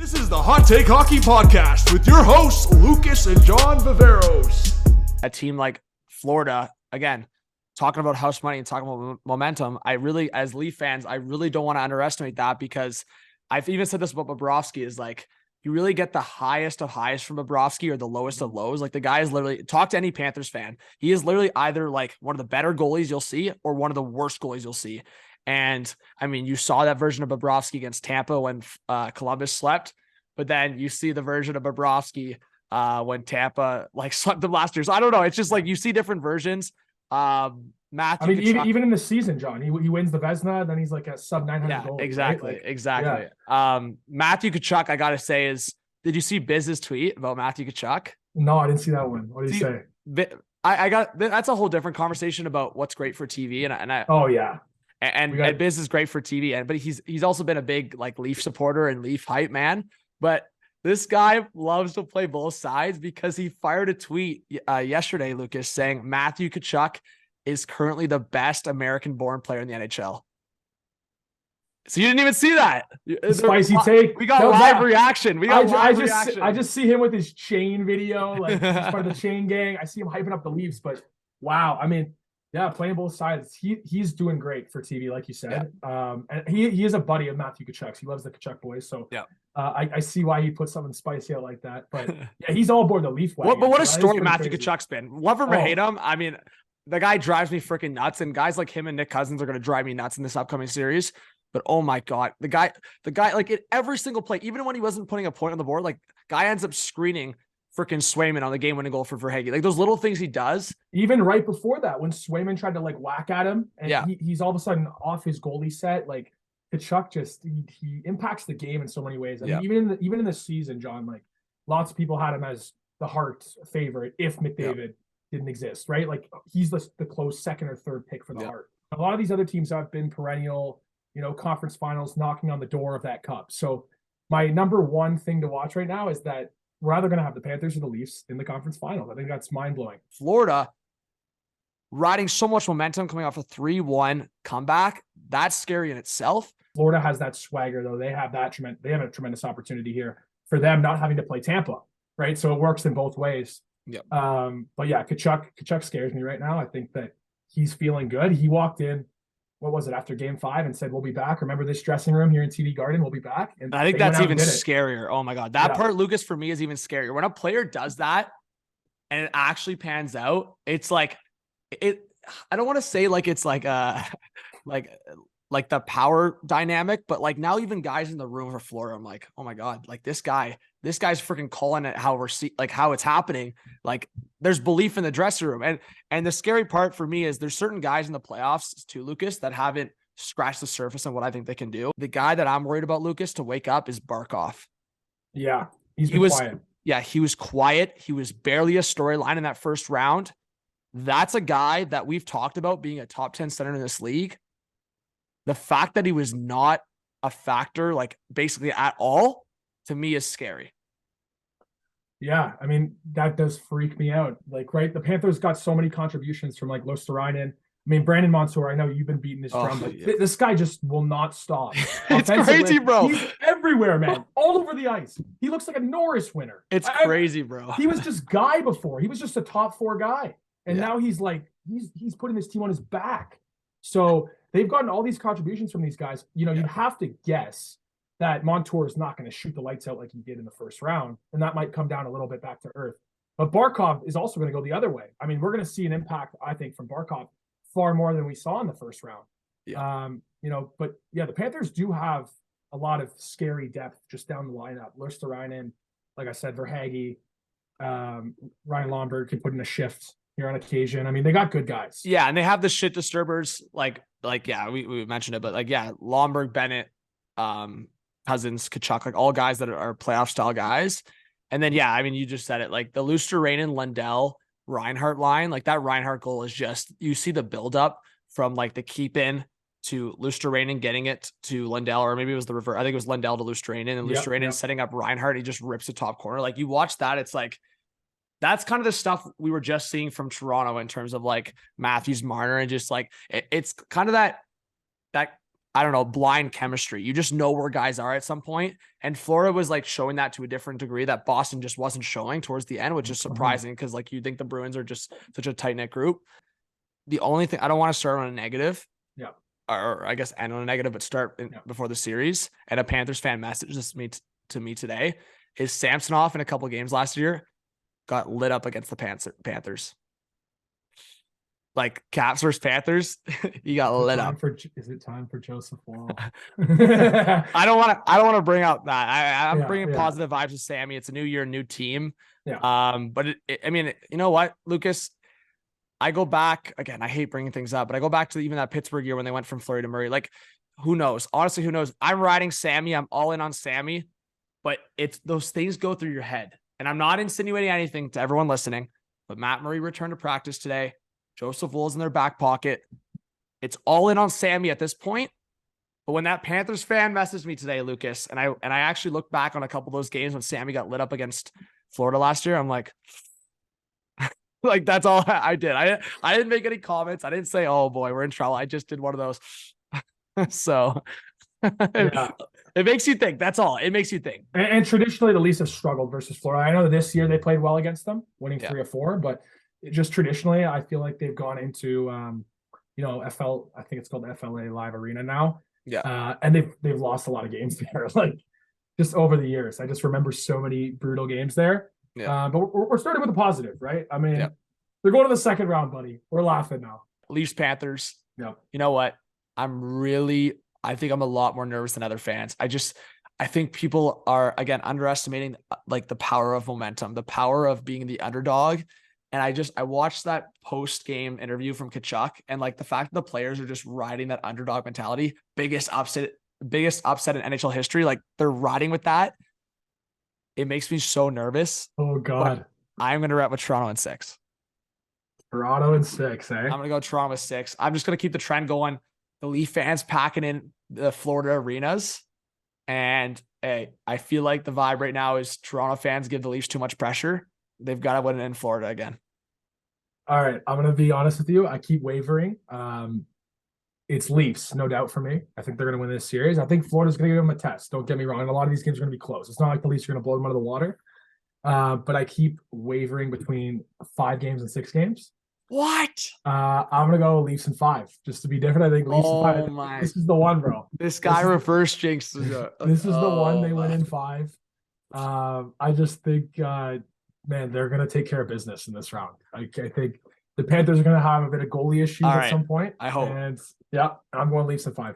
This is the Hot Take Hockey Podcast with your hosts, Lucas and John Viveiros. A team like Florida, again, talking about house money and talking about momentum, as Leaf fans, I really don't want to underestimate that, because I've even said this about Bobrovsky, is like, you really get the highest of highs from Bobrovsky or the lowest of lows. Like, the guy is literally, talk to any Panthers fan, he is literally either like one of the better goalies you'll see or one of the worst goalies you'll see. And I mean, you saw that version of Bobrovsky against Tampa when Columbus slept, but then you see the version of Bobrovsky when Tampa like slept them last year. So I don't know. It's just like, you see different versions. Matthew, I mean, even in the season, John, he wins the Vezina, then he's like a sub 900 goal. Exactly. Right? Exactly. Yeah. Matthew Tkachuk, I got to say, did you see Biz's tweet about Matthew Tkachuk? No, I didn't see that one. What did he say? That's a whole different conversation about what's great for TV. Oh yeah. And Biz is great for TV, but he's also been a big like Leaf supporter and Leaf hype man. But this guy loves to play both sides, because he fired a tweet yesterday, Lucas, saying Matthew Tkachuk is currently the best American-born player in the NHL. So you didn't even see that. Spicy take. We got live reaction. I just see him with his chain video, like he's part of the chain gang. I see him hyping up the Leafs, but wow, I mean, yeah, playing both sides. He's doing great for TV, like you said. Yeah. And he is a buddy of Matthew Tkachuk's. He loves the Tkachuk boys. So yeah. I see why he put something spicy out like that. But yeah, he's all aboard the Leaf wagon. But what a story Matthew Tkachuk's been. Love him or hate him. I mean, the guy drives me freaking nuts, and guys like him and Nick Cousins are going to drive me nuts in this upcoming series. But oh my God, the guy, like in every single play, even when he wasn't putting a point on the board, like guy ends up screening freaking Swayman on the game-winning goal for Verhaeghe. Like those little things he does. Even right before that, when Swayman tried to like whack at him, and yeah. he's all of a sudden off his goalie set. Like Tkachuk just he impacts the game in so many ways. I mean, even in the season, John, like lots of people had him as the Hart favorite if McDavid didn't exist, right? Like he's the close second or third pick for the Hart. A lot of these other teams have been perennial, conference finals, knocking on the door of that cup. So my number one thing to watch right now is that we're either going to have the Panthers or the Leafs in the conference finals. I think that's mind-blowing. Florida riding so much momentum coming off a 3-1 comeback. That's scary in itself. Florida has that swagger, though. They have a tremendous opportunity here for them not having to play Tampa, right? So it works in both ways. Yep. But yeah, Tkachuk scares me right now. I think that he's feeling good. He walked in, what was it, after game 5 and said, we'll be back. Remember this dressing room here in TD Garden? We'll be back. And I think that's even scarier. Oh my God. That part, Lucas, for me is even scarier. When a player does that and it actually pans out, it's like, I don't want to say like, it's like, like the power dynamic, but like now even guys in the room for Florida, I'm like, oh my God, like this guy's freaking calling it how how it's happening. Like there's belief in the dressing room. And the scary part for me is there's certain guys in the playoffs too, Lucas, that haven't scratched the surface on what I think they can do. The guy that I'm worried about, Lucas, to wake up is Barkov. Yeah. He was quiet. Yeah. He was quiet. He was barely a storyline in that first round. That's a guy that we've talked about being a top 10 center in this league. The fact that he was not a factor, like basically at all, to me is scary. Yeah, I mean, that does freak me out. Like, right, the Panthers got so many contributions from like Luosterainen. I mean, Brandon Montour, I know you've been beating this drum, but this guy just will not stop. It's crazy, bro. He's everywhere, man. All over the ice. He looks like a Norris winner. It's crazy, bro. He was just guy before. He was just a top 4 guy. And now he's like, he's putting his team on his back. So they've gotten all these contributions from these guys. You'd have to guess that Montour is not going to shoot the lights out like he did in the first round, and that might come down a little bit back to earth. But Barkov is also going to go the other way. I mean, we're going to see an impact, I think, from Barkov far more than we saw in the first round. Yeah. But yeah, the Panthers do have a lot of scary depth just down the lineup. Luosterainen, like I said, Verhaeghe, Ryan Lomberg can put in a shift here on occasion. I mean, they got good guys. Yeah, and they have the shit disturbers. Like we mentioned it, but Lomberg, Bennett, Cousins, Tkachuk, like all guys that are playoff style guys. And then, I mean, you just said it, like the Luosterainen, Lundell, Reinhart line, like that Reinhart goal is just, you see the buildup from like the keep in to Luosterainen getting it to Lundell, or maybe it was the reverse. I think it was Lundell to Luosterainen, and Luosterainen setting up Reinhart. He just rips the top corner. Like you watch that, it's like, that's kind of the stuff we were just seeing from Toronto in terms of like Matthews, Marner, and just like, it's kind of that I don't know, blind chemistry. You just know where guys are at some point. And Florida was like showing that to a different degree that Boston just wasn't showing towards the end, which is surprising because like you think the Bruins are just such a tight knit group. The only thing I don't want to start on a negative. Yeah. Or I guess end on a negative, but start before the series. And a Panthers fan messaged this to me today is Samsonov in a couple of games last year got lit up against the Panthers. Like Caps versus Panthers, he got lit up. Is it time for Joseph Wall? I don't want to bring out that. I'm bringing positive vibes with Sammy. It's a new year, new team. Yeah. But I mean, you know what, Lucas? I go back again. I hate bringing things up, but I go back to even that Pittsburgh year when they went from Fleury to Murray. Like, who knows? Honestly, who knows? I'm riding Sammy. I'm all in on Sammy, but it's those things go through your head. And I'm not insinuating anything to everyone listening, but Matt Murray returned to practice today. Joseph Wool's in their back pocket. It's all in on Sammy at this point. But when that Panthers fan messaged me today, Lucas, and I actually looked back on a couple of those games when Sammy got lit up against Florida last year, I'm like, like that's all I did. I didn't make any comments. I didn't say, "Oh boy, we're in trouble." I just did one of those. So it makes you think. That's all. It makes you think. And traditionally, the Leafs have struggled versus Florida. I know that this year they played well against them, winning 3 or 4, but just traditionally, I feel like they've gone into, FL. I think it's called FLA Live Arena now. Yeah, and they've lost a lot of games there, like just over the years. I just remember so many brutal games there. Yeah. But we're starting with a positive, right? I mean, they're going to the second round, buddy. We're laughing now. Leafs Panthers. Yeah. You know what? I think I'm a lot more nervous than other fans. I think people are, again, underestimating like the power of momentum, the power of being the underdog. And I watched that post-game interview from Tkachuk, and like the fact that the players are just riding that underdog mentality, biggest upset in NHL history. Like they're riding with that. It makes me so nervous. Oh God. I'm going to rep with Toronto in 6. Toronto in 6, eh? I'm going to go Toronto with 6. I'm just going to keep the trend going. The Leaf fans packing in the Florida arenas. And hey, I feel like the vibe right now is Toronto fans give the Leafs too much pressure. They've got to win in Florida again. All right. I'm going to be honest with you. I keep wavering. It's Leafs, no doubt for me. I think they're going to win this series. I think Florida's going to give them a test. Don't get me wrong. And a lot of these games are going to be close. It's not like the Leafs are going to blow them out of the water. But I keep wavering between 5 games and 6 games. What? I'm going to go Leafs in 5. Just to be different, I think Leafs in 5. This is the one, bro. This guy reverse jinxed. This is the one they win in 5. I just think, man, they're going to take care of business in this round. I think the Panthers are going to have a bit of goalie issues at some point. I hope. And I'm going Leafs in 5.